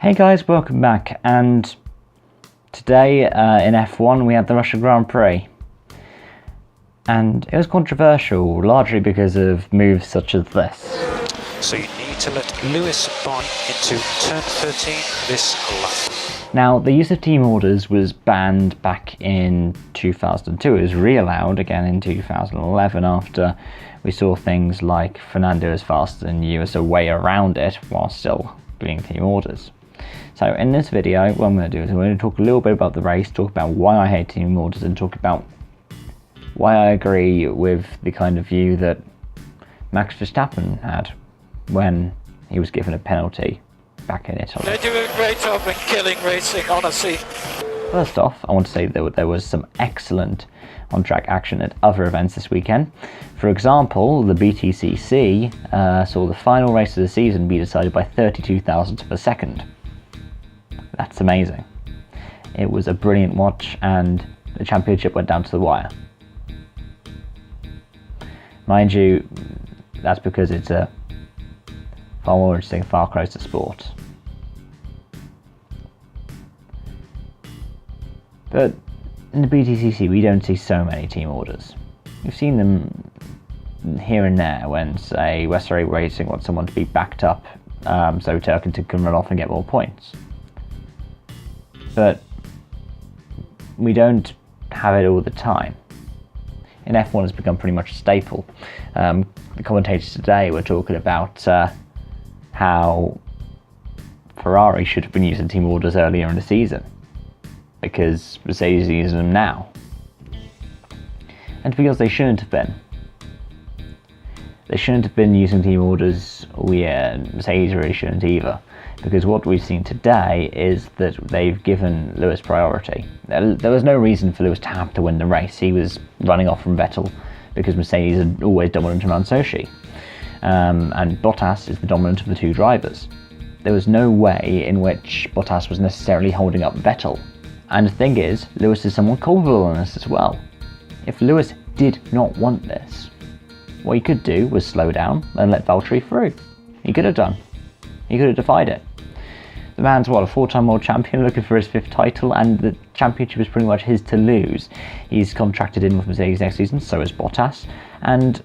Hey guys, welcome back, and today in F1 we had the Russian Grand Prix, and it was controversial, largely because of moves such as this. So you need to let Lewis buy into turn 13 this lap. Now, the use of team orders was banned back in 2002. It was re-allowed again in 2011 after we saw things like Fernando is faster than you as a way around it while still doing team orders. So in this video, what I'm going to do is I'm going to talk a little bit about the race, talk about why I hate team orders, and talk about why I agree with the kind of view that Max Verstappen had when he was given a penalty back in Italy. They do a great job in killing racing, honestly. First off, I want to say that there was some excellent on-track action at other events this weekend. For example, the BTCC saw the final race of the season be decided by 32 thousandths of a second. That's amazing. It was a brilliant watch, and the championship went down to the wire. Mind you, that's because it's a far more interesting, far closer sport. But in the BTCC, we don't see so many team orders. We've seen them here and there when, say, West Ray Racing wants someone to be backed up so Turkington can run off and get more points. But we don't have it all the time. In F1 it's become pretty much a staple. The commentators today were talking about how Ferrari should have been using team orders earlier in the season because Mercedes is using them now. And because they shouldn't have been. They shouldn't have been using team orders. Mercedes really shouldn't either. Because what we've seen today is that they've given Lewis priority. There was no reason for Lewis to have to win the race. He was running off from Vettel because Mercedes are always dominant around Sochi. And Bottas is the dominant of the two drivers. There was no way in which Bottas was necessarily holding up Vettel. And the thing is, Lewis is somewhat culpable on this as well. If Lewis did not want this, what he could do was slow down and let Valtteri through. He could have done. He could have defied it. The man's, a four-time world champion looking for his fifth title, and the championship is pretty much his to lose. He's contracted in with Mercedes next season, so is Bottas, and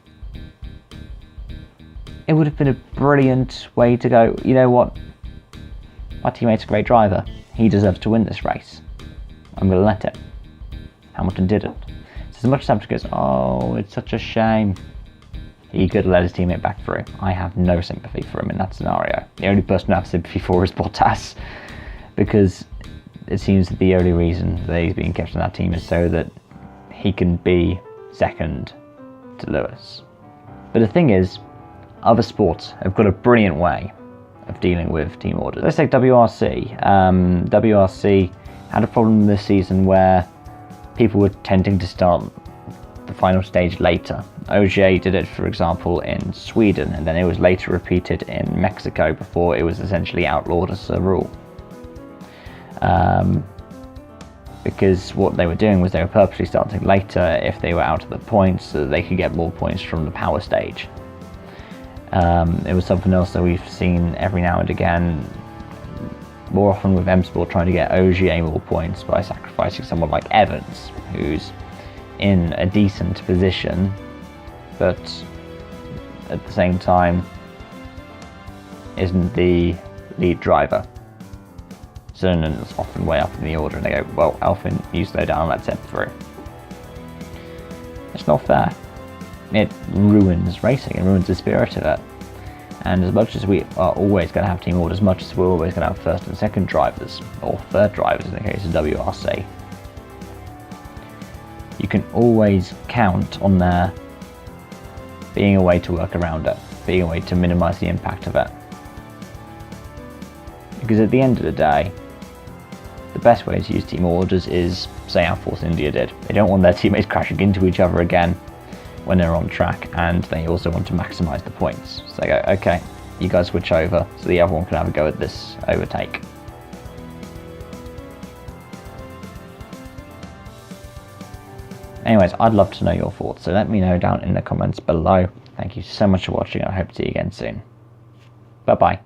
it would have been a brilliant way to go, you know what, my teammate's a great driver, he deserves to win this race. I'm going to let him. Hamilton didn't. So as much as Hamilton goes, oh, it's such a shame, he could have let his teammate back through. I have no sympathy for him in that scenario. The only person I have sympathy for is Bottas, because it seems that the only reason that he's being kept on that team is so that he can be second to Lewis. But the thing is, other sports have got a brilliant way of dealing with team orders. Let's take WRC. WRC had a problem this season where people were tending to start the final stage later. OGA did it, for example, in Sweden, and then it was later repeated in Mexico before it was essentially outlawed as a rule. Because what they were doing was they were purposely starting later if they were out of the points so that they could get more points from the power stage. It was something else that we've seen every now and again, more often with M Sport trying to get OGA more points by sacrificing someone like Evans, who's in a decent position, but at the same time isn't the lead driver. So then it's often way up in the order and they go, well, Alfin, you slow down, let's head through. It's not fair. It ruins racing, it ruins the spirit of it. And as much as we are always going to have team orders, as much as we're always going to have first and second drivers, or third drivers in the case of WRC, you can always count on there being a way to work around it, being a way to minimise the impact of it. Because at the end of the day, the best way to use team orders is, say, how Force India did. They don't want their teammates crashing into each other again when they're on track, and they also want to maximise the points. So they go, okay, you guys switch over so the other one can have a go at this overtake. Anyways, I'd love to know your thoughts, so let me know down in the comments below. Thank you so much for watching, and I hope to see you again soon. Bye bye.